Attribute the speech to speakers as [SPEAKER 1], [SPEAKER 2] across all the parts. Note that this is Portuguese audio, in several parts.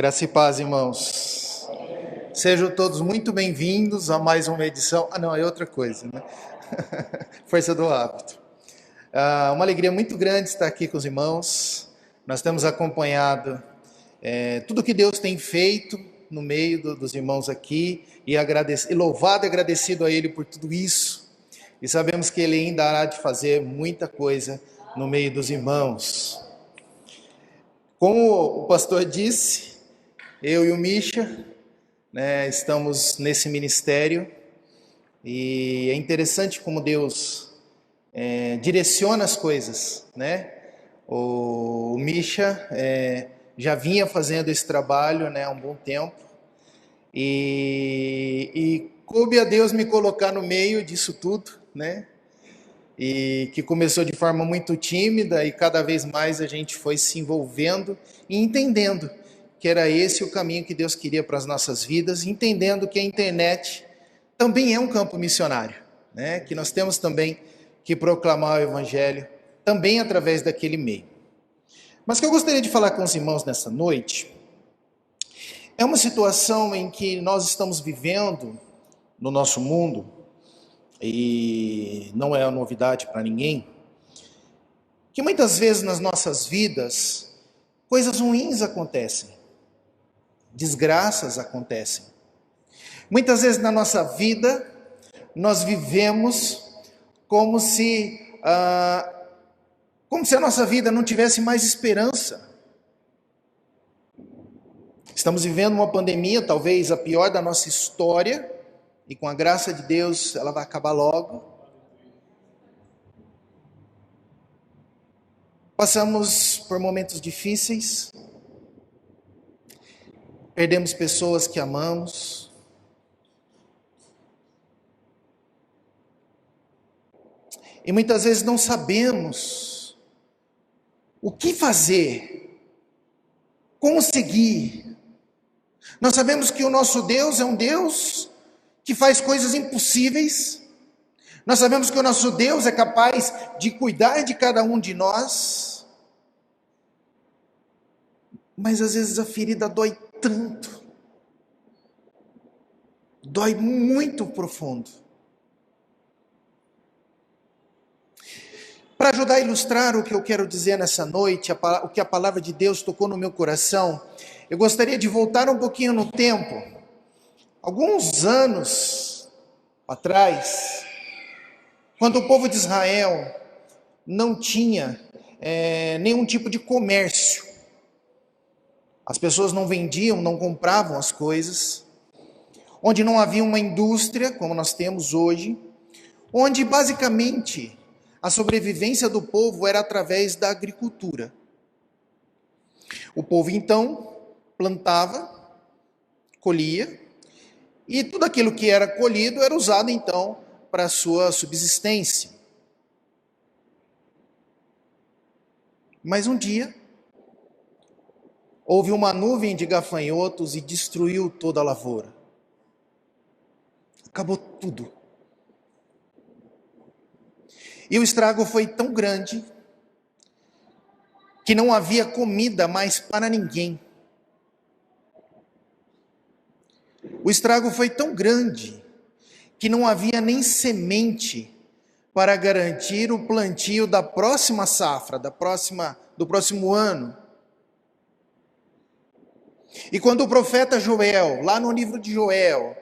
[SPEAKER 1] Graça e paz, irmãos. Sejam todos muito bem-vindos a mais uma edição. Não, é outra coisa, né? Força do hábito. Uma alegria muito grande estar aqui com os irmãos. Nós temos acompanhado tudo que Deus tem feito no meio dos irmãos aqui e louvado e agradecido a Ele por tudo isso. E sabemos que Ele ainda há de fazer muita coisa no meio dos irmãos. Como o pastor disse, eu e o Misha, estamos nesse ministério e é interessante como Deus direciona as coisas, né? O Misha já vinha fazendo esse trabalho, há um bom tempo e coube a Deus me colocar no meio disso tudo, né? E que começou de forma muito tímida e cada vez mais a gente foi se envolvendo e entendendo que era esse o caminho que Deus queria para as nossas vidas, entendendo que a internet também é um campo missionário, né? Que nós temos também que proclamar o Evangelho também através daquele meio. Mas o que eu gostaria de falar com os irmãos nessa noite é uma situação em que nós estamos vivendo no nosso mundo, e não é uma novidade para ninguém, que muitas vezes nas nossas vidas coisas ruins acontecem, desgraças acontecem. Muitas vezes na nossa vida nós vivemos como se a nossa vida não tivesse mais esperança. Estamos vivendo uma pandemia, talvez a pior da nossa história, e com a graça de Deus ela vai acabar logo. Passamos por momentos difíceis, perdemos pessoas que amamos, e muitas vezes não sabemos o que fazer, como seguir. Nós sabemos que o nosso Deus é um Deus que faz coisas impossíveis. Nós sabemos que o nosso Deus é capaz de cuidar de cada um de nós. Mas às vezes a ferida dói tanto. Dói muito profundo. Para ajudar a ilustrar o que eu quero dizer nessa noite, o que a palavra de Deus tocou no meu coração, eu gostaria de voltar um pouquinho no tempo. Alguns anos atrás, quando o povo de Israel não tinha nenhum tipo de comércio, as pessoas não vendiam, não compravam as coisas, onde não havia uma indústria como nós temos hoje, onde basicamente a sobrevivência do povo era através da agricultura. O povo então plantava, colhia, e tudo aquilo que era colhido era usado então para a sua subsistência. Mas um dia, houve uma nuvem de gafanhotos e destruiu toda a lavoura. Acabou tudo. E o estrago foi tão grande que não havia comida mais para ninguém. O estrago foi tão grande que não havia nem semente para garantir o plantio da próxima safra, do próximo ano. E quando o profeta Joel, lá no livro de Joel,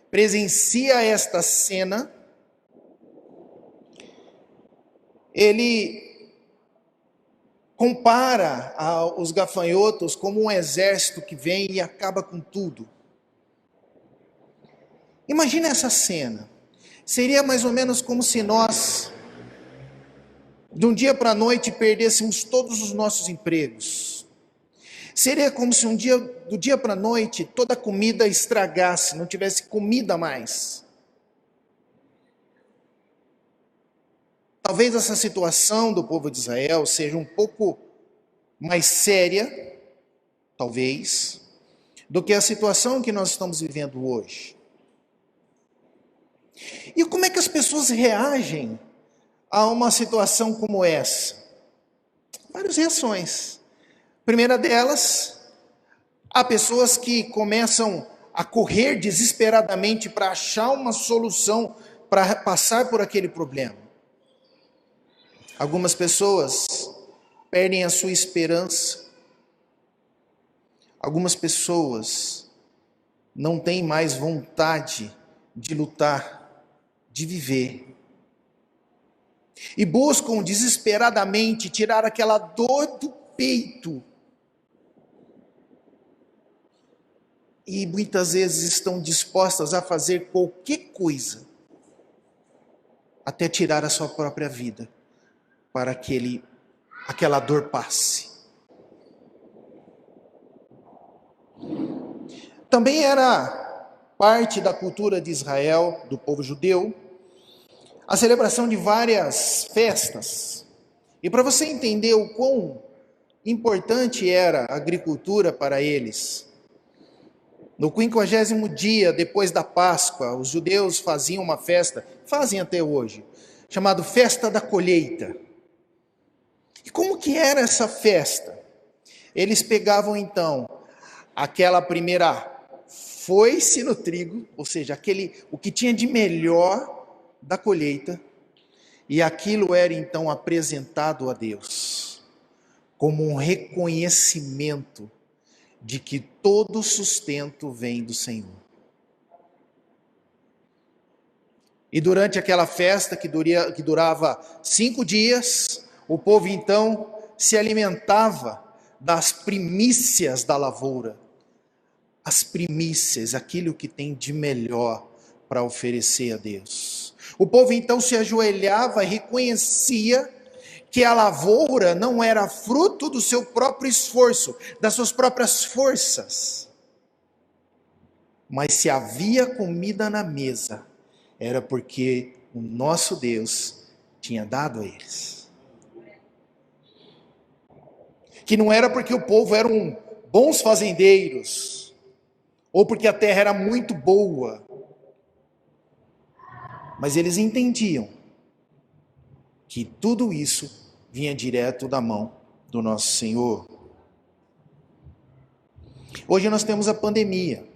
[SPEAKER 1] presencia esta cena, ele compara os gafanhotos como um exército que vem e acaba com tudo. Imagina essa cena. Seria mais ou menos como se nós, de um dia para a noite, perdêssemos todos os nossos empregos. Seria como se do dia para a noite, toda a comida estragasse, não tivesse comida mais. Talvez essa situação do povo de Israel seja um pouco mais séria, talvez, do que a situação que nós estamos vivendo hoje. E como é que as pessoas reagem a uma situação como essa? Várias reações. A primeira delas, Há pessoas que começam a correr desesperadamente para achar uma solução para passar por aquele problema. Algumas pessoas perdem a sua esperança. Algumas pessoas não têm mais vontade de lutar, de viver. E buscam desesperadamente tirar aquela dor do peito. E muitas vezes estão dispostas a fazer qualquer coisa, até tirar a sua própria vida, para que aquela dor passe. Também era parte da cultura de Israel, do povo judeu, a celebração de várias festas. E para você entender o quão importante era a agricultura para eles, no 50º dia depois da Páscoa, os judeus faziam uma festa, fazem até hoje, chamada Festa da Colheita. E como que era essa festa? Eles pegavam então aquela primeira foice no trigo, ou seja, o que tinha de melhor da colheita, e aquilo era então apresentado a Deus, como um reconhecimento de que todo sustento vem do Senhor. E durante aquela festa que durava 5 dias, o povo então se alimentava das primícias da lavoura. As primícias, aquilo que tem de melhor para oferecer a Deus. O povo então se ajoelhava e reconhecia que a lavoura não era fruto do seu próprio esforço, das suas próprias forças. Mas se havia comida na mesa, era porque o nosso Deus tinha dado a eles. Que não era porque o povo eram bons fazendeiros, ou porque a terra era muito boa, mas eles entendiam que tudo isso vinha direto da mão do nosso Senhor. Hoje nós temos a pandemia.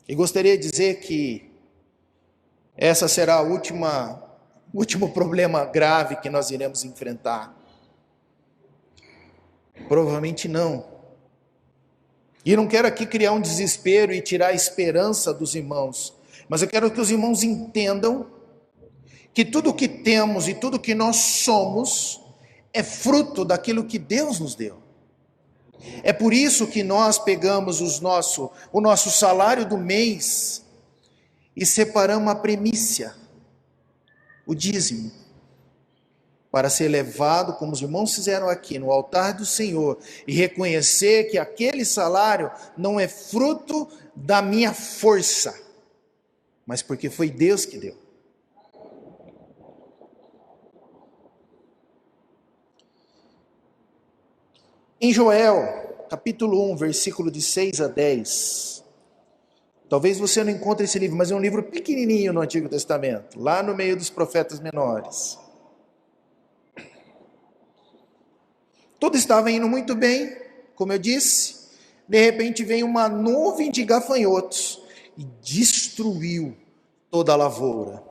[SPEAKER 1] E gostaria de dizer que essa será o último problema grave que nós iremos enfrentar. Provavelmente não. E não quero aqui criar um desespero e tirar a esperança dos irmãos, mas eu quero que os irmãos entendam que tudo o que temos e tudo que nós somos é fruto daquilo que Deus nos deu. É por isso que nós pegamos o nosso salário do mês e separamos a primícia, o dízimo, para ser levado, como os irmãos fizeram aqui, no altar do Senhor, e reconhecer que aquele salário não é fruto da minha força, mas porque foi Deus que deu. Em Joel, capítulo 1, versículo de 6 a 10, talvez você não encontre esse livro, mas é um livro pequenininho no Antigo Testamento, lá no meio dos profetas menores. Tudo estava indo muito bem, como eu disse, de repente vem uma nuvem de gafanhotos e destruiu toda a lavoura.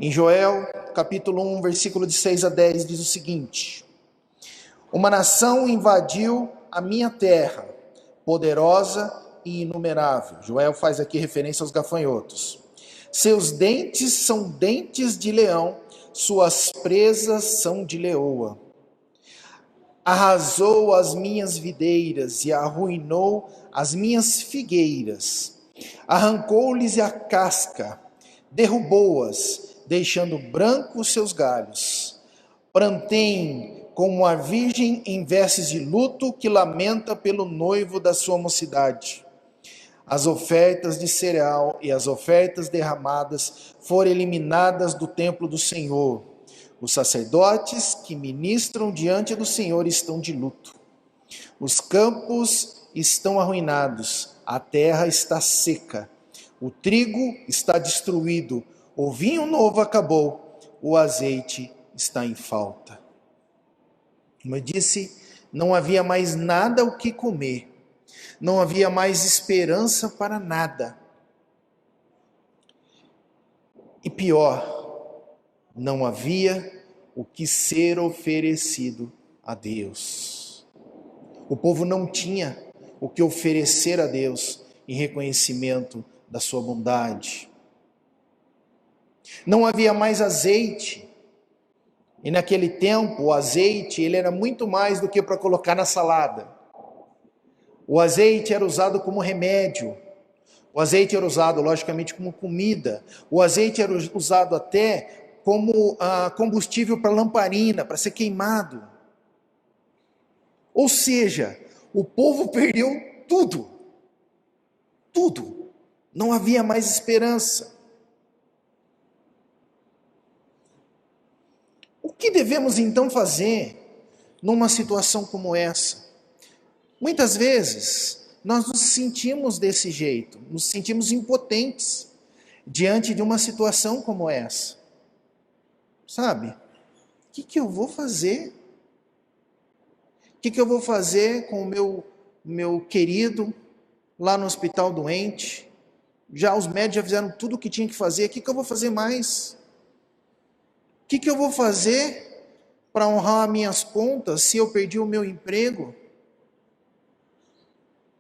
[SPEAKER 1] Em Joel, capítulo 1, versículo de 6 a 10, diz o seguinte: uma nação invadiu a minha terra, poderosa e inumerável. Joel faz aqui referência aos gafanhotos. Seus dentes são dentes de leão, suas presas são de leoa. Arrasou as minhas videiras e arruinou as minhas figueiras. Arrancou-lhes a casca, derrubou-as, deixando brancos seus galhos. Plantei como a virgem em vestes de luto que lamenta pelo noivo da sua mocidade. As ofertas de cereal e as ofertas derramadas foram eliminadas do templo do Senhor. Os sacerdotes que ministram diante do Senhor estão de luto. Os campos estão arruinados, a terra está seca, o trigo está destruído, o vinho novo acabou, o azeite está em falta. Como eu disse, Não havia mais nada o que comer. Não havia mais esperança para nada. E pior, não havia o que ser oferecido a Deus. O povo não tinha o que oferecer a Deus em reconhecimento da sua bondade. Não havia mais azeite. E naquele tempo, o azeite ele era muito mais do que para colocar na salada. O azeite era usado como remédio. O azeite era usado, logicamente, como comida. O azeite era usado até como combustível para lamparina, para ser queimado. Ou seja, o povo perdeu tudo. Tudo. Não havia mais esperança. O que devemos então fazer numa situação como essa? Muitas vezes nós nos sentimos desse jeito, nos sentimos impotentes diante de uma situação como essa. Sabe? O que eu vou fazer? O que eu vou fazer com o meu querido lá no hospital doente? Os médicos já fizeram tudo o que tinha que fazer, o que eu vou fazer mais? O que eu vou fazer para honrar as minhas contas se eu perdi o meu emprego?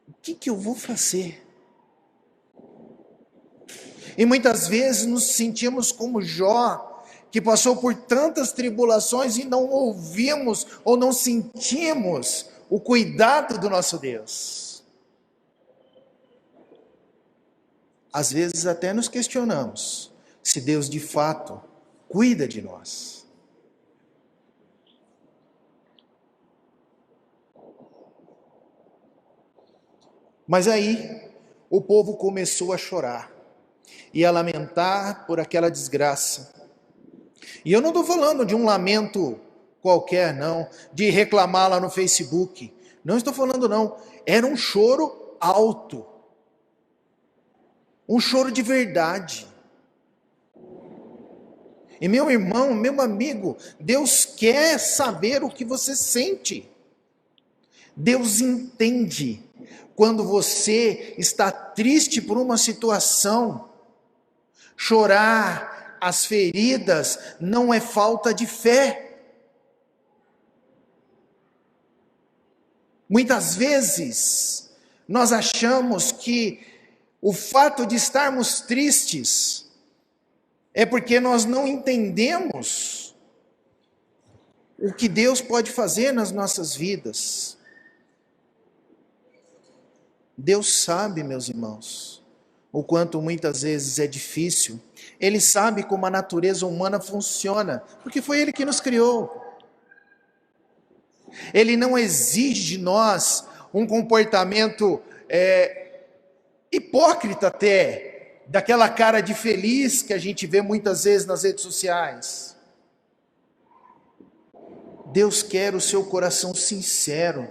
[SPEAKER 1] O que eu vou fazer? E muitas vezes nos sentimos como Jó, que passou por tantas tribulações e não ouvimos ou não sentimos o cuidado do nosso Deus. Às vezes até nos questionamos se Deus de fato cuida de nós. Mas aí o povo começou a chorar e a lamentar por aquela desgraça. E eu não estou falando de um lamento qualquer, não, de reclamar lá no Facebook. Não estou falando, não. Era um choro alto. Um choro de verdade. E meu irmão, meu amigo, Deus quer saber o que você sente. Deus entende quando você está triste por uma situação. Chorar as feridas não é falta de fé. Muitas vezes nós achamos que o fato de estarmos tristes é porque nós não entendemos o que Deus pode fazer nas nossas vidas. Deus sabe, meus irmãos, o quanto muitas vezes é difícil. Ele sabe como a natureza humana funciona, porque foi Ele que nos criou. Ele não exige de nós um comportamento hipócrita até, daquela cara de feliz que a gente vê muitas vezes nas redes sociais. Deus quer o seu coração sincero.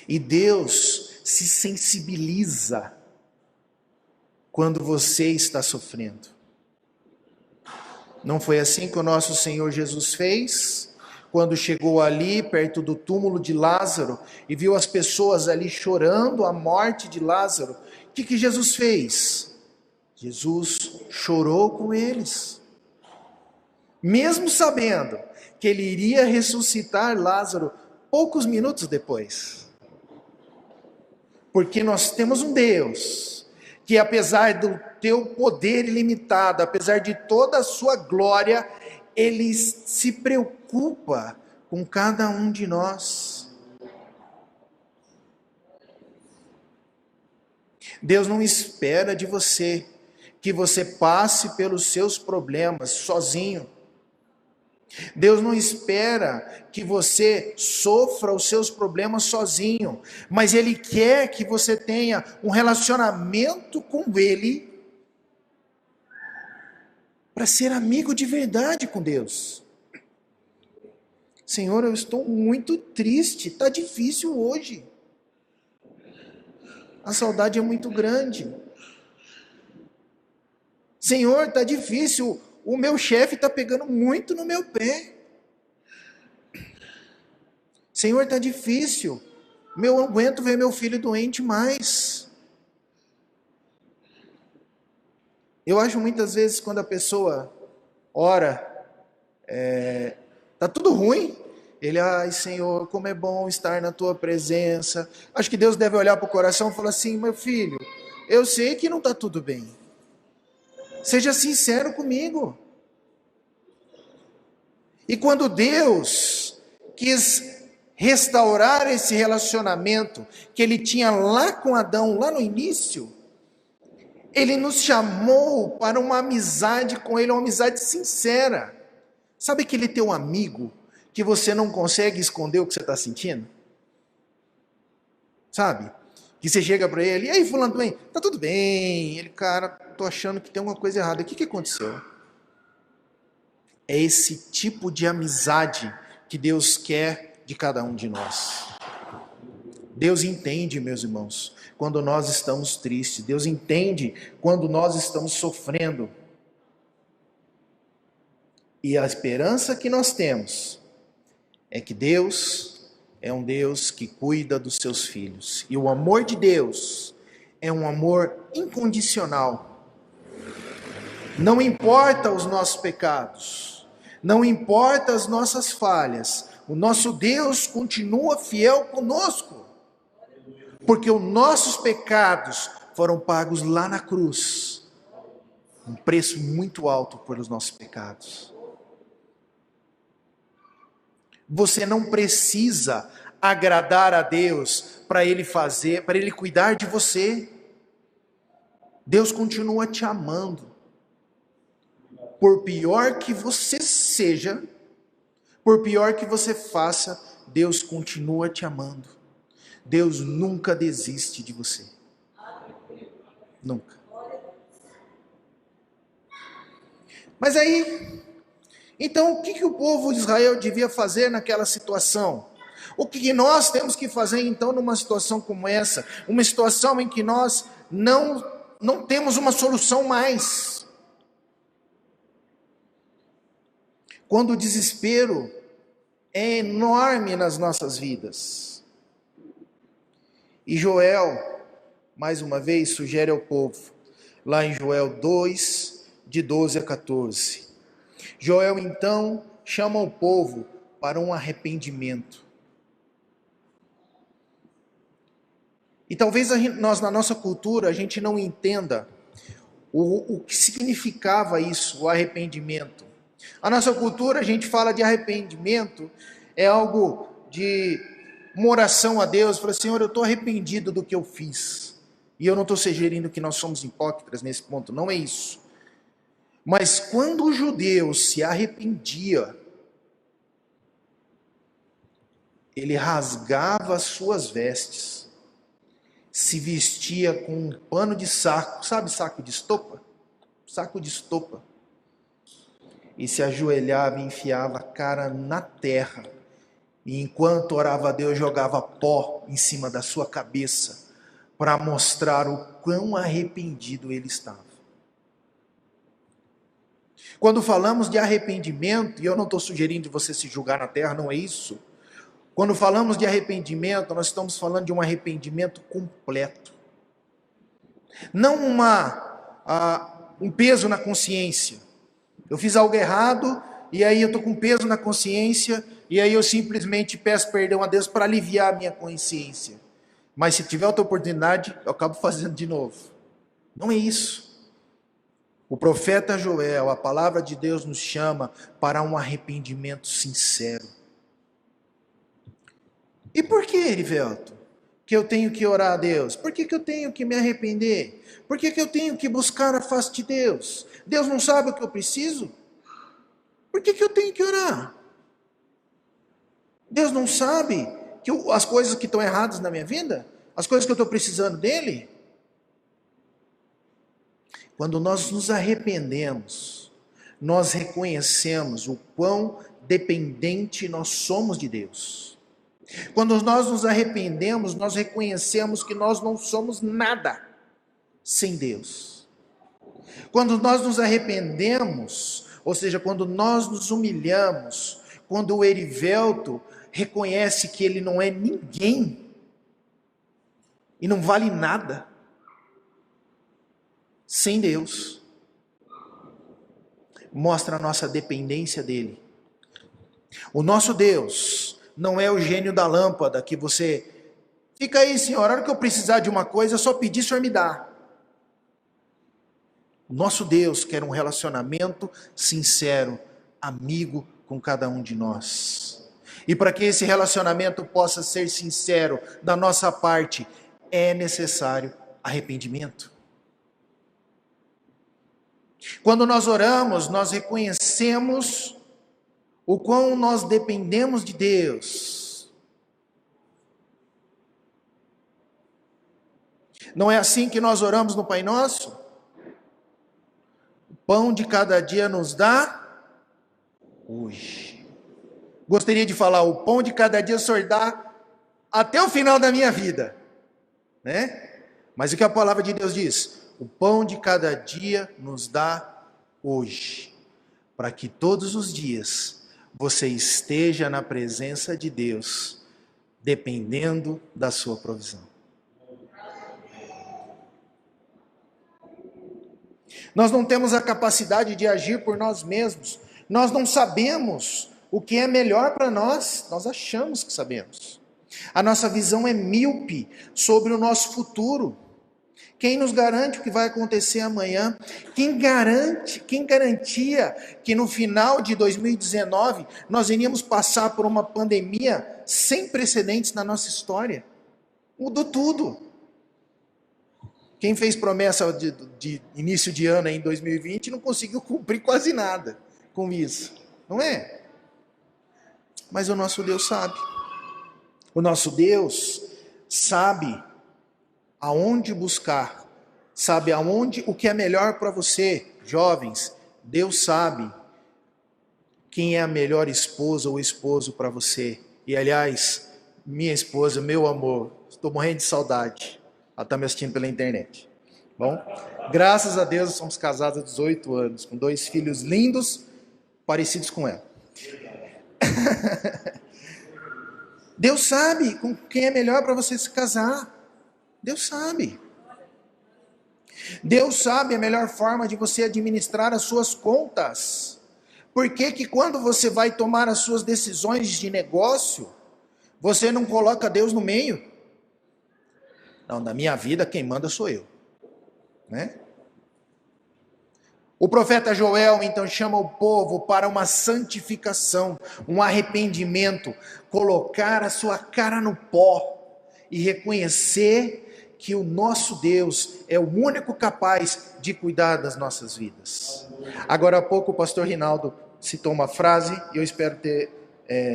[SPEAKER 1] E Deus se sensibiliza quando você está sofrendo. Não foi assim que o nosso Senhor Jesus fez? Quando chegou ali perto do túmulo de Lázaro e viu as pessoas ali chorando a morte de Lázaro, o que Jesus fez? Jesus chorou com eles. Mesmo sabendo que ele iria ressuscitar Lázaro poucos minutos depois. Porque nós temos um Deus que, apesar do teu poder ilimitado, apesar de toda a sua glória, Ele se preocupa com cada um de nós. Deus não espera de você que você passe pelos seus problemas sozinho. Deus não espera que você sofra os seus problemas sozinho, mas Ele quer que você tenha um relacionamento com Ele para ser amigo de verdade com Deus. Senhor, eu estou muito triste, está difícil hoje. A saudade é muito grande. Senhor, está difícil, o meu chefe está pegando muito no meu pé. Senhor, está difícil. Eu não aguento ver meu filho doente mais. Eu acho muitas vezes quando a pessoa ora, tá tudo ruim. Ele, ai Senhor, como é bom estar na tua presença. Acho que Deus deve olhar para o coração e falar assim, meu filho, eu sei que não está tudo bem. Seja sincero comigo. E quando Deus quis restaurar esse relacionamento que ele tinha lá com Adão, lá no início, ele nos chamou para uma amizade com ele, uma amizade sincera. Sabe aquele teu amigo que você não consegue esconder o que você está sentindo? Sabe? Que você chega para ele, e aí fulano, bem? Tá tudo bem. Ele, cara, tô achando que tem alguma coisa errada. O que aconteceu? É esse tipo de amizade que Deus quer de cada um de nós. Deus entende, meus irmãos, quando nós estamos tristes. Deus entende quando nós estamos sofrendo. E a esperança que nós temos é que Deus é um Deus que cuida dos seus filhos. E o amor de Deus é um amor incondicional. Não importa os nossos pecados, não importa as nossas falhas, o nosso Deus continua fiel conosco. Porque os nossos pecados foram pagos lá na cruz. Um preço muito alto pelos nossos pecados. Você não precisa agradar a Deus para Ele fazer, para Ele cuidar de você. Deus continua te amando. Por pior que você seja, por pior que você faça, Deus continua te amando. Deus nunca desiste de você. Nunca. Mas aí, então o que o povo de Israel devia fazer naquela situação? O que nós temos que fazer então numa situação como essa? Uma situação em que nós não temos uma solução mais. Quando o desespero é enorme nas nossas vidas. E Joel, mais uma vez, sugere ao povo, lá em Joel 2, de 12 a 14. Joel, então, chama o povo para um arrependimento. E talvez nós, na nossa cultura, a gente não entenda o que significava isso, o arrependimento. A nossa cultura, a gente fala de arrependimento, é algo de uma oração a Deus, fala, Senhor, eu estou arrependido do que eu fiz. E eu não estou sugerindo que nós somos hipócritas nesse ponto, não é isso. Mas quando o judeu se arrependia, ele rasgava as suas vestes, se vestia com um pano de saco, sabe saco de estopa? Saco de estopa. E se ajoelhava e enfiava a cara na terra. E enquanto orava a Deus, jogava pó em cima da sua cabeça, para mostrar o quão arrependido ele estava. Quando falamos de arrependimento, e eu não estou sugerindo você se julgar na terra, não é isso. Quando falamos de arrependimento, nós estamos falando de um arrependimento completo. Não um peso na consciência. Eu fiz algo errado, e aí eu estou com peso na consciência, e aí eu simplesmente peço perdão a Deus para aliviar a minha consciência. Mas se tiver outra oportunidade, eu acabo fazendo de novo. Não é isso. O profeta Joel, a palavra de Deus nos chama para um arrependimento sincero. E por que, Erivelto, que eu tenho que orar a Deus? Por que eu tenho que me arrepender? Por que eu tenho que buscar a face de Deus? Deus não sabe o que eu preciso? Por que eu tenho que orar? Deus não sabe que as coisas que estão erradas na minha vida? As coisas que eu estou precisando dele? Quando nós nos arrependemos, nós reconhecemos o quão dependente nós somos de Deus. Quando nós nos arrependemos, nós reconhecemos que nós não somos nada sem Deus. Quando nós nos arrependemos, ou seja, quando nós nos humilhamos, quando o Erivelto reconhece que ele não é ninguém e não vale nada sem Deus, mostra a nossa dependência dele. O nosso Deus não é o gênio da lâmpada que você fica aí, Senhor, a hora que eu precisar de uma coisa, é só pedir, o Senhor me dá. O nosso Deus quer um relacionamento sincero, amigo com cada um de nós. E para que esse relacionamento possa ser sincero da nossa parte, é necessário arrependimento. Quando nós oramos, nós reconhecemos o quão nós dependemos de Deus. Não é assim que nós oramos no Pai Nosso? O pão de cada dia nos dá hoje. Gostaria de falar, o pão de cada dia o Senhor dá até o final da minha vida, né? Mas o que a palavra de Deus diz? O pão de cada dia nos dá hoje, para que todos os dias você esteja na presença de Deus, dependendo da sua provisão. Nós não temos a capacidade de agir por nós mesmos. Nós não sabemos o que é melhor para nós. Nós achamos que sabemos. A nossa visão é míope sobre o nosso futuro. Quem nos garante o que vai acontecer amanhã? Quem garantia que no final de 2019 nós iríamos passar por uma pandemia sem precedentes na nossa história? Mudou tudo. Quem fez promessa de início de ano em 2020 não conseguiu cumprir quase nada com isso, não é? Mas o nosso Deus sabe. O nosso Deus sabe aonde buscar, sabe aonde o que é melhor para você, jovens. Deus sabe quem é a melhor esposa ou esposo para você. E aliás, minha esposa, meu amor, estou morrendo de saudade. Ela está me assistindo pela internet. Bom, graças a Deus somos casados há 18 anos, com 2 filhos lindos, parecidos com ela. Deus sabe com quem é melhor para você se casar. Deus sabe. Deus sabe a melhor forma de você administrar as suas contas. Por que que quando você vai tomar as suas decisões de negócio, você não coloca Deus no meio? Não, na minha vida quem manda sou eu, né? O profeta Joel então chama o povo para uma santificação, um arrependimento, colocar a sua cara no pó e reconhecer que o nosso Deus é o único capaz de cuidar das nossas vidas. Agora há pouco o pastor Rinaldo citou uma frase, e eu espero ter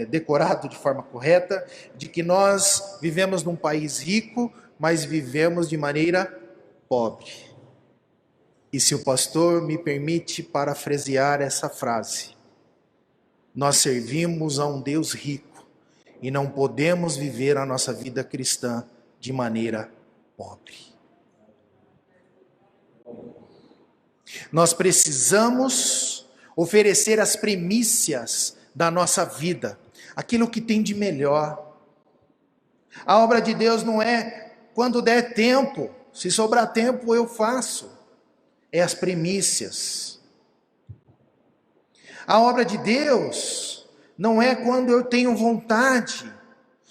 [SPEAKER 1] decorado de forma correta, de que nós vivemos num país rico, mas vivemos de maneira pobre. E se o pastor me permite parafrasear essa frase, nós servimos a um Deus rico e não podemos viver a nossa vida cristã de maneira pobre. Nós precisamos oferecer as primícias da nossa vida, aquilo que tem de melhor. A obra de Deus não é quando der tempo, se sobrar tempo eu faço, é as primícias. A obra de Deus não é quando eu tenho vontade,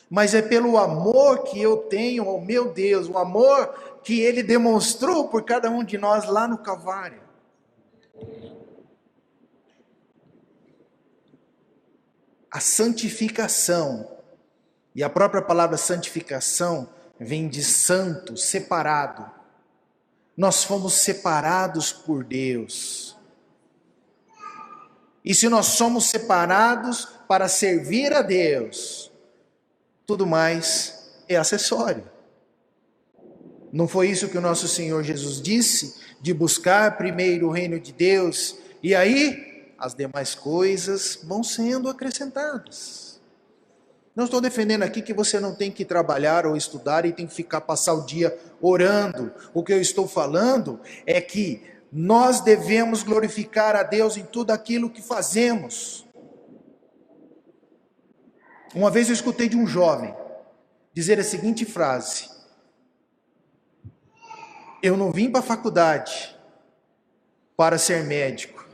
[SPEAKER 1] mas é pelo amor que eu tenho ao meu Deus, o amor que Ele demonstrou por cada um de nós lá no Calvário. A santificação, e a própria palavra santificação vem de santo, separado. Nós fomos separados por Deus. E se nós somos separados para servir a Deus, tudo mais é acessório. Não foi isso que o nosso Senhor Jesus disse? De buscar primeiro o reino de Deus, e aí as demais coisas vão sendo acrescentadas. Não estou defendendo aqui que você não tem que trabalhar ou estudar e tem que passar o dia orando. O que eu estou falando é que nós devemos glorificar a Deus em tudo aquilo que fazemos. Uma vez eu escutei de um jovem dizer a seguinte frase: eu não vim para a faculdade para ser médico,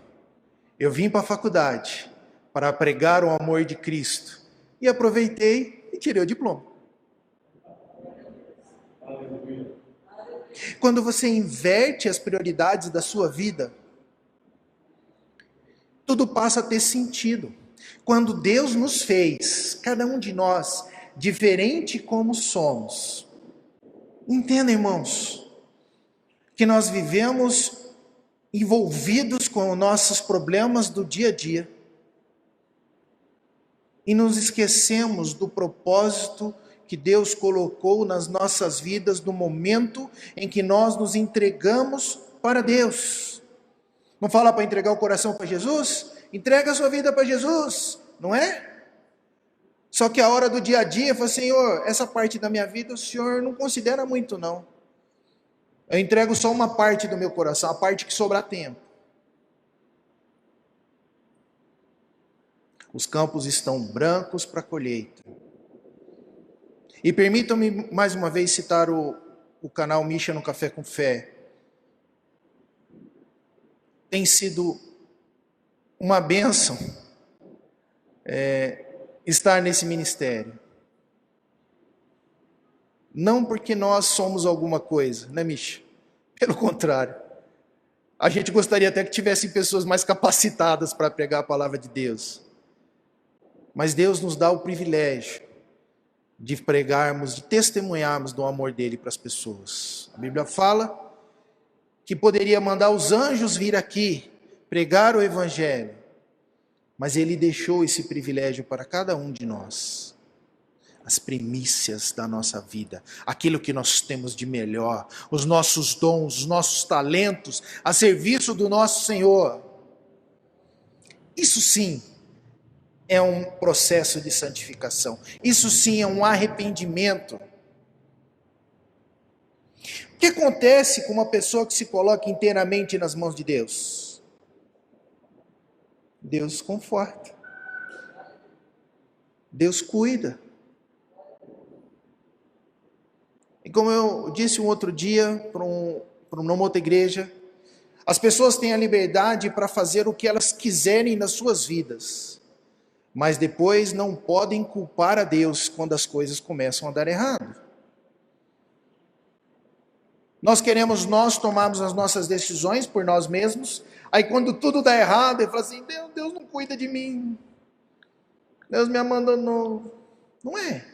[SPEAKER 1] eu vim para a faculdade para pregar o amor de Cristo. E aproveitei e tirei o diploma. Quando você inverte as prioridades da sua vida, tudo passa a ter sentido. Quando Deus nos fez, cada um de nós, diferente como somos. Entenda, irmãos, que nós vivemos envolvidos com os nossos problemas do dia a dia e nos esquecemos do propósito que Deus colocou nas nossas vidas no momento em que nós nos entregamos para Deus. Não fala para entregar o coração para Jesus? Entrega a sua vida para Jesus, não é? Só que a hora do dia a dia, fala: Senhor, essa parte da minha vida o Senhor não considera muito, não. Eu entrego só uma parte do meu coração, a parte que sobrar tempo. Os campos estão brancos para a colheita. E permitam-me mais uma vez citar o canal Misha no Café com Fé. Tem sido uma bênção estar nesse ministério. Não porque nós somos alguma coisa, né, Misha? Pelo contrário. A gente gostaria até que tivessem pessoas mais capacitadas para pregar a palavra de Deus. Mas Deus nos dá o privilégio de pregarmos, de testemunharmos do amor dele para as pessoas. A Bíblia fala que poderia mandar os anjos vir aqui pregar o evangelho, mas ele deixou esse privilégio para cada um de nós. As primícias da nossa vida, aquilo que nós temos de melhor, os nossos dons, os nossos talentos, a serviço do nosso Senhor. Isso sim é um processo de santificação. Isso sim é um arrependimento. O que acontece com uma pessoa que se coloca inteiramente nas mãos de Deus? Deus conforta. Deus cuida. E como eu disse um outro dia numa outra igreja, as pessoas têm a liberdade para fazer o que elas quiserem nas suas vidas. Mas depois não podem culpar a Deus quando as coisas começam a dar errado. Nós tomarmos as nossas decisões por nós mesmos, aí quando tudo dá errado, eu falo assim: Deus não cuida de mim, Deus me abandonou. Não é.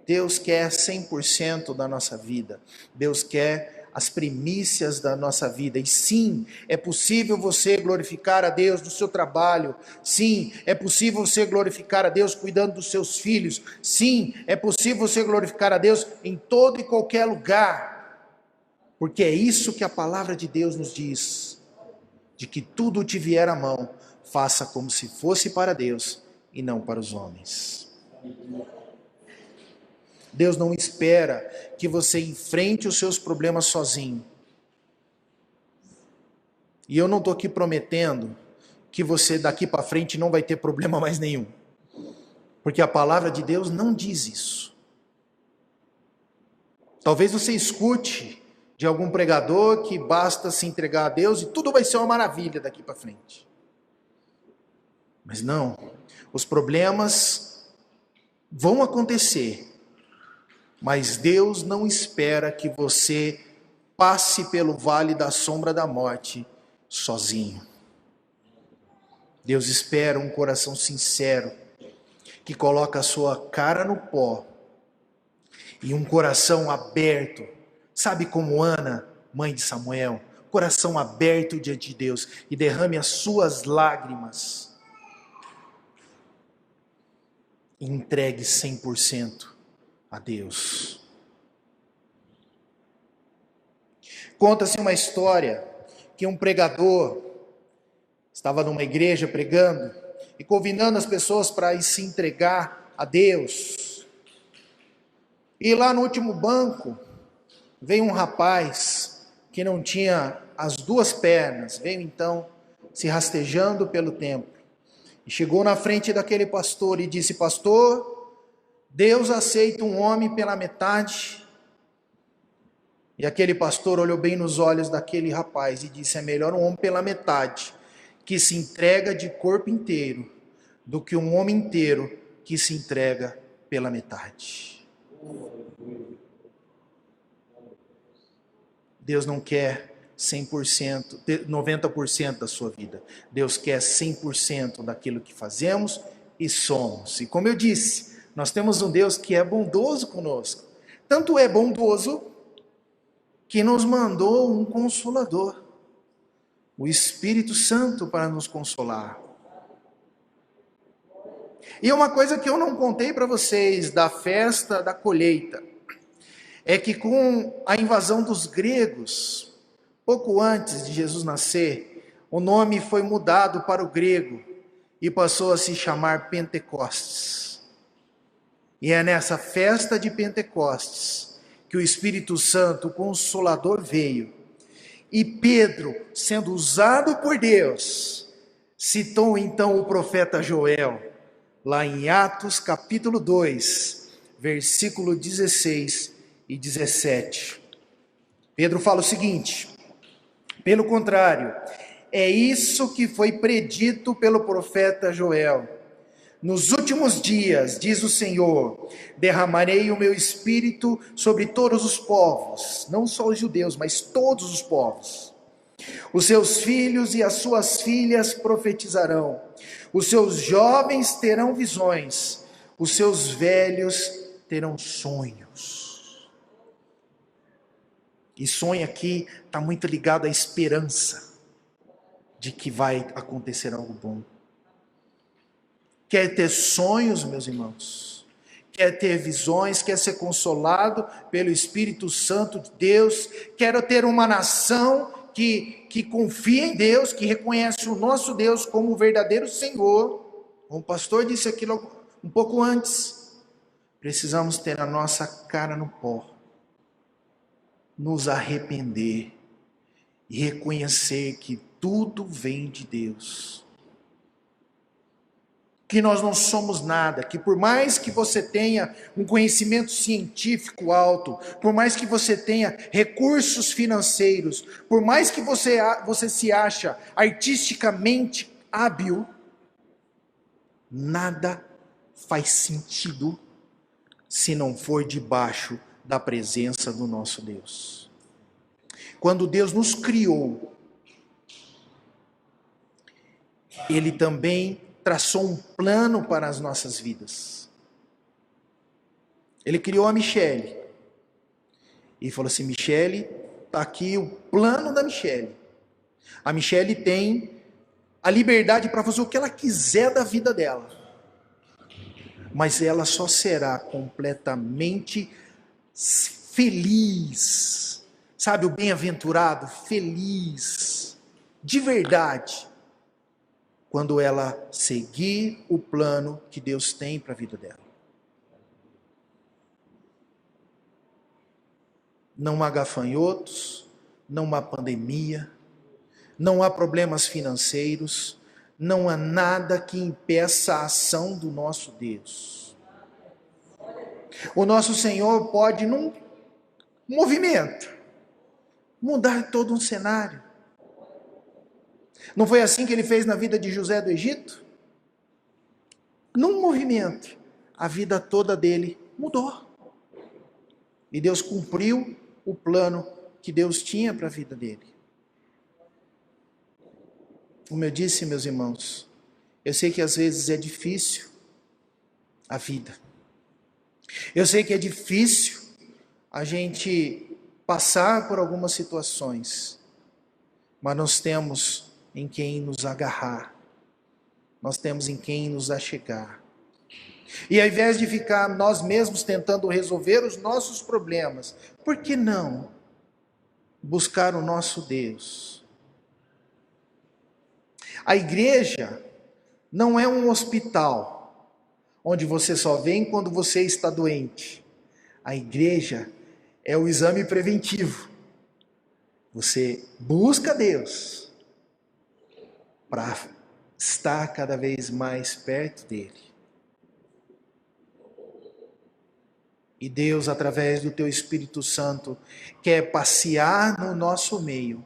[SPEAKER 1] Deus quer 100% da nossa vida, Deus quer as primícias da nossa vida. E sim, é possível você glorificar a Deus no seu trabalho. Sim, é possível você glorificar a Deus cuidando dos seus filhos. Sim, é possível você glorificar a Deus em todo e qualquer lugar. Porque é isso que a palavra de Deus nos diz. De que tudo te vier à mão, faça como se fosse para Deus e não para os homens. Deus não espera que você enfrente os seus problemas sozinho. E eu não estou aqui prometendo que você daqui para frente não vai ter problema mais nenhum. Porque a palavra de Deus não diz isso. Talvez você escute de algum pregador que basta se entregar a Deus e tudo vai ser uma maravilha daqui para frente. Mas não, os problemas vão acontecer. Mas Deus não espera que você passe pelo vale da sombra da morte sozinho. Deus espera um coração sincero, que coloca a sua cara no pó, e um coração aberto, sabe como Ana, mãe de Samuel, coração aberto diante de Deus, e derrame as suas lágrimas, e entregue 100% a Deus. Conta-se uma história que um pregador estava numa igreja pregando e convidando as pessoas para se entregar a Deus. E lá no último banco veio um rapaz que não tinha as duas pernas, veio então se rastejando pelo templo. E chegou na frente daquele pastor e disse: pastor, Deus aceita um homem pela metade. E aquele pastor olhou bem nos olhos daquele rapaz e disse: é melhor um homem pela metade, que se entrega de corpo inteiro, do que um homem inteiro que se entrega pela metade. Deus não quer 100%, 90% da sua vida. Deus quer 100% daquilo que fazemos e somos. E como eu disse, nós temos um Deus que é bondoso conosco. Tanto é bondoso que nos mandou um Consolador, o Espírito Santo, para nos consolar. E uma coisa que eu não contei para vocês da festa da colheita, é que com a invasão dos gregos, pouco antes de Jesus nascer, o nome foi mudado para o grego e passou a se chamar Pentecostes. E é nessa festa de Pentecostes que o Espírito Santo, o Consolador, veio. E Pedro, sendo usado por Deus, citou então o profeta Joel, lá em Atos capítulo 2, versículo 16 e 17. Pedro fala o seguinte: pelo contrário, é isso que foi predito pelo profeta Joel. Nos últimos dias, diz o Senhor, derramarei o meu espírito sobre todos os povos, não só os judeus, mas todos os povos. Os seus filhos e as suas filhas profetizarão, os seus jovens terão visões, os seus velhos terão sonhos. E sonho aqui está muito ligado à esperança de que vai acontecer algo bom. Quer ter sonhos, meus irmãos? Quer ter visões? Quer ser consolado pelo Espírito Santo de Deus? Quer ter uma nação que confia em Deus, que reconhece o nosso Deus como o verdadeiro Senhor? Como o pastor disse aqui um pouco antes, precisamos ter a nossa cara no pó, nos arrepender e reconhecer que tudo vem de Deus. Que nós não somos nada, que por mais que você tenha um conhecimento científico alto, por mais que você tenha recursos financeiros, por mais que você se acha artisticamente hábil, nada faz sentido se não for debaixo da presença do nosso Deus. Quando Deus nos criou, Ele também traçou um plano para as nossas vidas. Ele criou a Michele e falou assim: Michele, está aqui o plano da Michele. A Michele tem a liberdade para fazer o que ela quiser da vida dela, mas ela só será completamente feliz, sabe, o bem-aventurado, feliz, de verdade, quando ela seguir o plano que Deus tem para a vida dela. Não há gafanhotos, não há pandemia, não há problemas financeiros, não há nada que impeça a ação do nosso Deus. O nosso Senhor pode, num movimento, mudar todo um cenário. Não foi assim que Ele fez na vida de José do Egito? Num movimento, a vida toda dele mudou. E Deus cumpriu o plano que Deus tinha para a vida dele. Como eu disse, meus irmãos, eu sei que às vezes é difícil a vida. Eu sei que é difícil a gente passar por algumas situações, mas nós temos em quem nos agarrar, nós temos em quem nos achegar. E ao invés de ficar nós mesmos tentando resolver os nossos problemas, por que não buscar o nosso Deus? A igreja não é um hospital, onde você só vem quando você está doente. A igreja é o exame preventivo. Você busca Deus para está cada vez mais perto dele. E Deus, através do teu Espírito Santo, quer passear no nosso meio.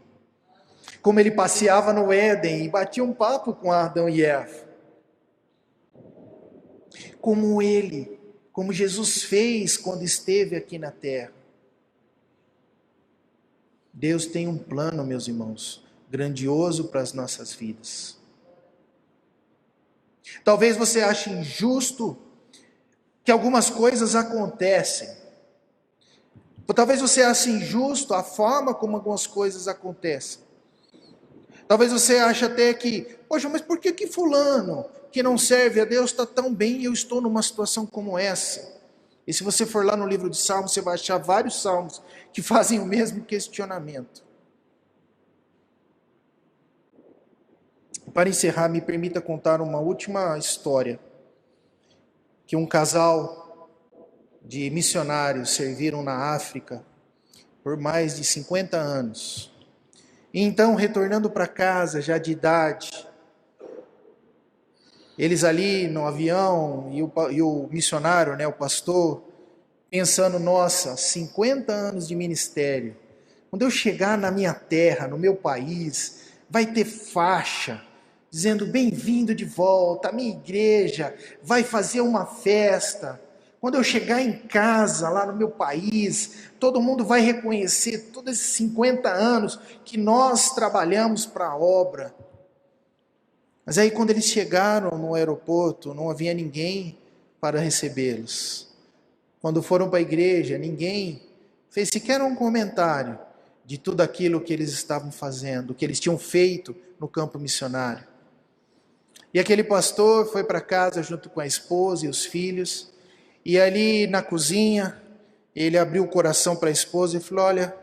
[SPEAKER 1] Como ele passeava no Éden e batia um papo com Adão e Eva. Como Jesus fez quando esteve aqui na terra. Deus tem um plano, meus irmãos, grandioso para as nossas vidas. Talvez você ache injusto que algumas coisas acontecem. Ou talvez você ache injusto a forma como algumas coisas acontecem. Talvez você ache até que, poxa, mas por que fulano, que não serve a Deus, está tão bem e eu estou numa situação como essa? E se você for lá no livro de Salmos, você vai achar vários salmos que fazem o mesmo questionamento. Para encerrar, me permita contar uma última história. Que um casal de missionários serviram na África por mais de 50 anos. E então, retornando para casa, já de idade, eles ali no avião, e o missionário, o pastor, pensando, nossa, 50 anos de ministério, quando eu chegar na minha terra, no meu país, vai ter faixa, dizendo, bem-vindo de volta, a minha igreja vai fazer uma festa. Quando eu chegar em casa, lá no meu país, todo mundo vai reconhecer todos esses 50 anos que nós trabalhamos para a obra. Mas aí quando eles chegaram no aeroporto, não havia ninguém para recebê-los. Quando foram para a igreja, ninguém fez sequer um comentário de tudo aquilo que eles estavam fazendo, que eles tinham feito no campo missionário. E aquele pastor foi para casa junto com a esposa e os filhos, e ali na cozinha, ele abriu o coração para a esposa e falou, olha,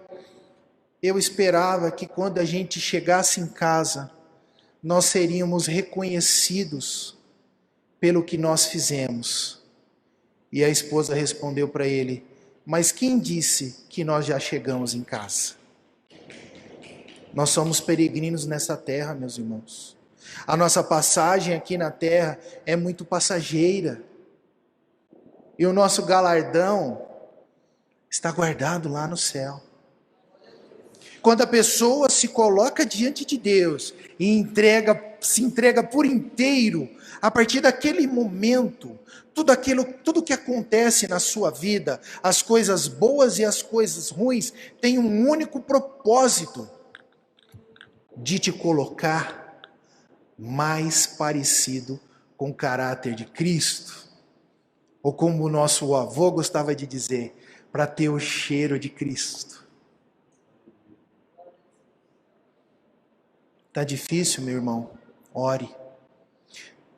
[SPEAKER 1] eu esperava que quando a gente chegasse em casa, nós seríamos reconhecidos pelo que nós fizemos. E a esposa respondeu para ele, mas quem disse que nós já chegamos em casa? Nós somos peregrinos nessa terra, meus irmãos. A nossa passagem aqui na terra é muito passageira. E o nosso galardão está guardado lá no céu. Quando a pessoa se coloca diante de Deus e se entrega por inteiro, a partir daquele momento, tudo que acontece na sua vida, as coisas boas e as coisas ruins, tem um único propósito, de te colocar mais parecido com o caráter de Cristo. Ou como o nosso avô gostava de dizer, para ter o cheiro de Cristo. Está difícil, meu irmão? Ore.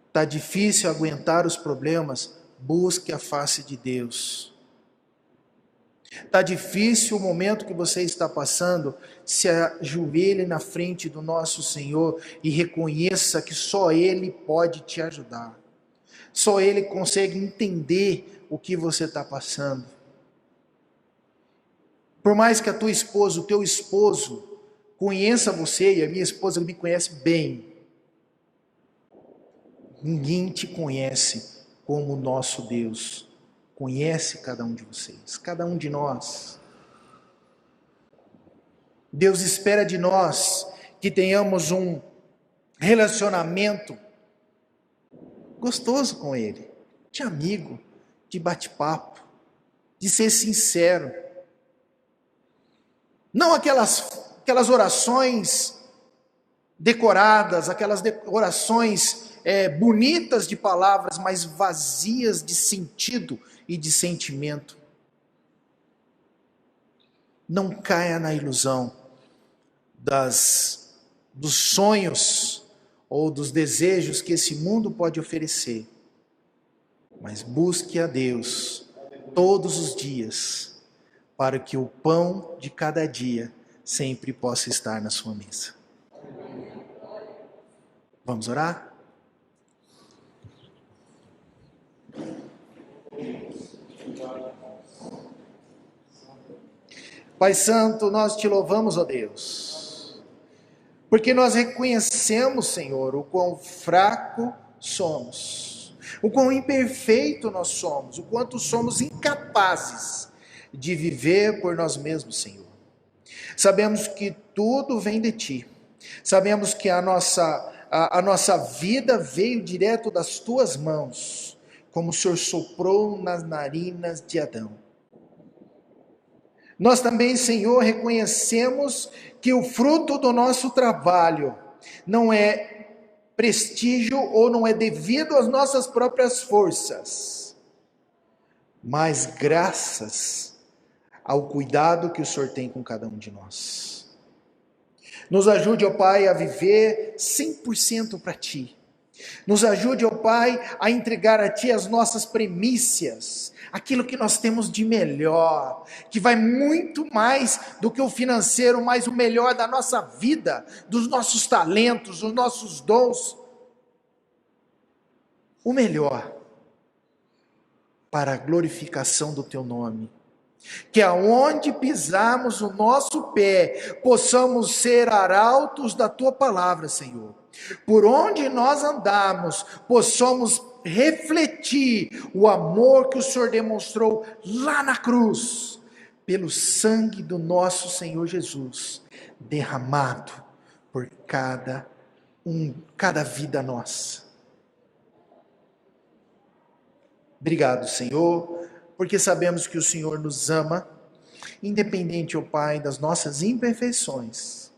[SPEAKER 1] Está difícil aguentar os problemas? Busque a face de Deus. Está difícil o momento que você está passando? Se ajoelhe na frente do nosso Senhor e reconheça que só Ele pode te ajudar. Só Ele consegue entender o que você está passando. Por mais que a tua esposa, o teu esposo, conheça você, e a minha esposa me conhece bem, ninguém te conhece como o nosso Deus conhece cada um de vocês, cada um de nós. Deus espera de nós que tenhamos um relacionamento gostoso com Ele, de amigo, de bate-papo, de ser sincero. Não aquelas orações decoradas, aquelas orações bonitas de palavras, mas vazias de sentido e de sentimento. Não caia na ilusão dos sonhos ou dos desejos que esse mundo pode oferecer, mas busque a Deus todos os dias, para que o pão de cada dia sempre possa estar na sua mesa. Vamos orar? Pai Santo, nós te louvamos, ó Deus, porque nós reconhecemos, Senhor, o quão fraco somos, o quão imperfeito nós somos, o quanto somos incapazes de viver por nós mesmos, Senhor. Sabemos que tudo vem de Ti, sabemos que a nossa vida veio direto das Tuas mãos, como o Senhor soprou nas narinas de Adão. Nós também, Senhor, reconhecemos que o fruto do nosso trabalho não é prestígio ou não é devido às nossas próprias forças, mas graças ao cuidado que o Senhor tem com cada um de nós. Nos ajude, ó Pai, a viver 100% para Ti. Nos ajude, ó Pai, a entregar a Ti as nossas primícias, aquilo que nós temos de melhor, que vai muito mais do que o financeiro, mas o melhor da nossa vida, dos nossos talentos, dos nossos dons. O melhor para a glorificação do Teu nome. Que aonde pisarmos o nosso pé, possamos ser arautos da Tua palavra, Senhor. Por onde nós andarmos, possamos refletir o amor que o Senhor demonstrou lá na cruz, pelo sangue do nosso Senhor Jesus, derramado por cada vida nossa. Obrigado, Senhor, porque sabemos que o Senhor nos ama, independente, ó Pai, das nossas imperfeições.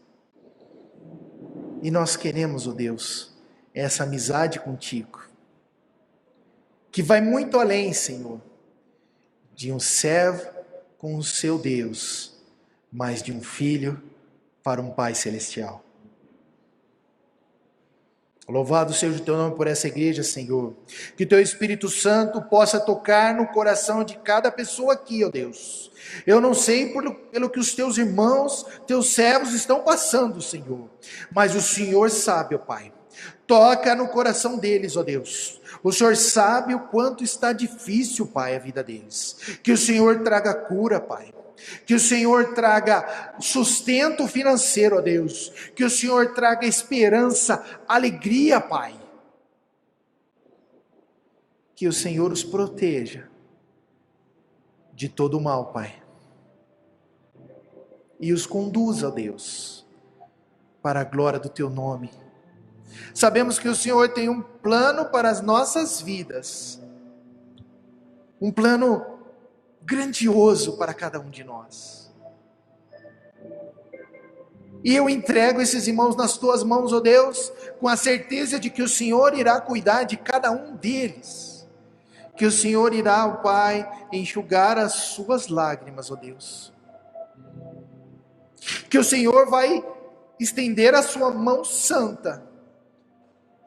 [SPEAKER 1] E nós queremos, ó Deus, essa amizade contigo, que vai muito além, Senhor, de um servo com o seu Deus, mas de um filho para um Pai celestial. Louvado seja o Teu nome por essa igreja, Senhor. Que Teu Espírito Santo possa tocar no coração de cada pessoa aqui, ó Deus. Eu não sei pelo que os Teus irmãos, Teus servos estão passando, Senhor. Mas o Senhor sabe, ó Pai. Toca no coração deles, ó Deus. O Senhor sabe o quanto está difícil, Pai, a vida deles. Que o Senhor traga cura, Pai. Que o Senhor traga sustento financeiro, ó Deus. Que o Senhor traga esperança, alegria, Pai. Que o Senhor os proteja de todo o mal, Pai. E os conduza, ó Deus, para a glória do Teu nome. Sabemos que o Senhor tem um plano para as nossas vidas. Um plano grandioso para cada um de nós. E eu entrego esses irmãos nas Tuas mãos, ó Deus, com a certeza de que o Senhor irá cuidar de cada um deles. Que o Senhor irá, ó Pai, enxugar as suas lágrimas, ó Deus. Que o Senhor vai estender a sua mão santa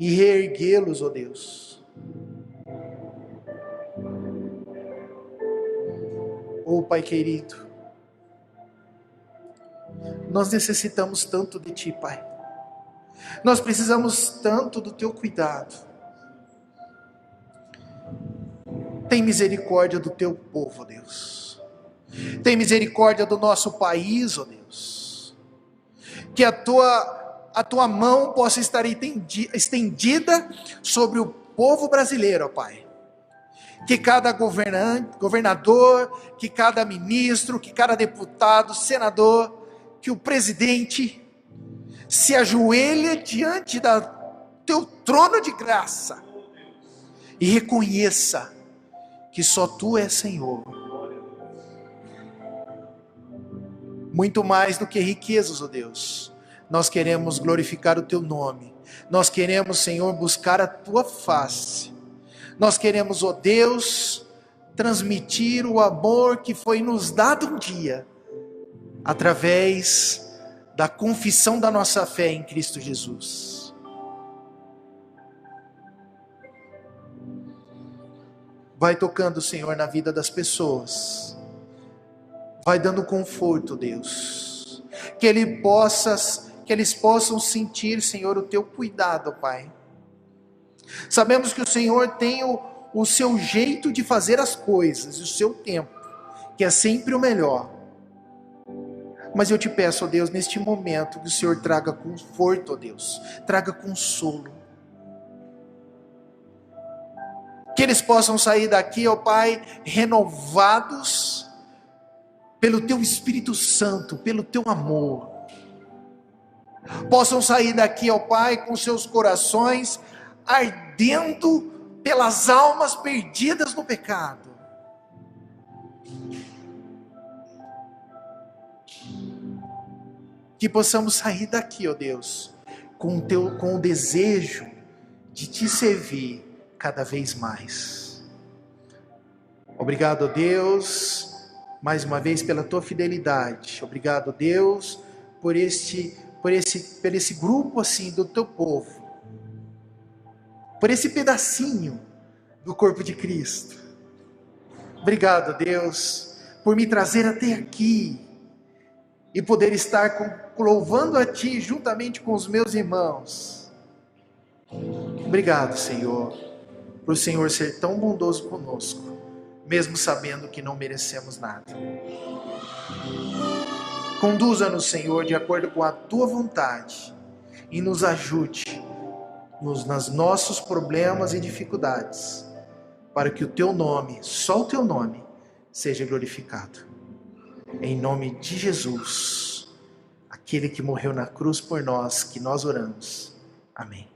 [SPEAKER 1] e reerguê-los, ó Deus. Oh, Pai querido, nós necessitamos tanto de Ti, Pai. Nós precisamos tanto do Teu cuidado. Tem misericórdia do Teu povo, ó Deus. Tem misericórdia do nosso país, ó Deus. Que a Tua mão possa estar estendida sobre o povo brasileiro, ó Pai. Que cada governador, que cada ministro, que cada deputado, senador, que o presidente se ajoelhe diante do Teu trono de graça e reconheça que só Tu és Senhor. Muito mais do que riquezas, ó Deus, nós queremos glorificar o Teu nome. Nós queremos, Senhor, buscar a Tua face. Nós queremos, ó Deus, transmitir o amor que foi nos dado um dia, através da confissão da nossa fé em Cristo Jesus. Vai tocando, Senhor, na vida das pessoas. Vai dando conforto, Deus. Que eles possam sentir, Senhor, o Teu cuidado, Pai. Sabemos que o Senhor tem o seu jeito de fazer as coisas, o seu tempo, que é sempre o melhor. Mas eu te peço, ó Deus, neste momento, que o Senhor traga conforto, ó Deus, traga consolo. Que eles possam sair daqui, ó Pai, renovados pelo Teu Espírito Santo, pelo Teu amor. Possam sair daqui, ó Pai, com seus corações ardendo pelas almas perdidas no pecado. Que possamos sair daqui, ó Deus, com o desejo de Te servir cada vez mais. Obrigado, ó Deus, mais uma vez pela Tua fidelidade. Obrigado, Deus, por esse grupo assim do Teu povo, por esse pedacinho do corpo de Cristo. Obrigado, Deus, por me trazer até aqui e poder estar louvando a Ti juntamente com os meus irmãos. Obrigado, Senhor, por o Senhor ser tão bondoso conosco, mesmo sabendo que não merecemos nada. Conduza-nos, Senhor, de acordo com a Tua vontade e nos ajude nos nossos problemas e dificuldades, para que o Teu nome, só o Teu nome, seja glorificado. Em nome de Jesus, aquele que morreu na cruz por nós, que nós oramos. Amém.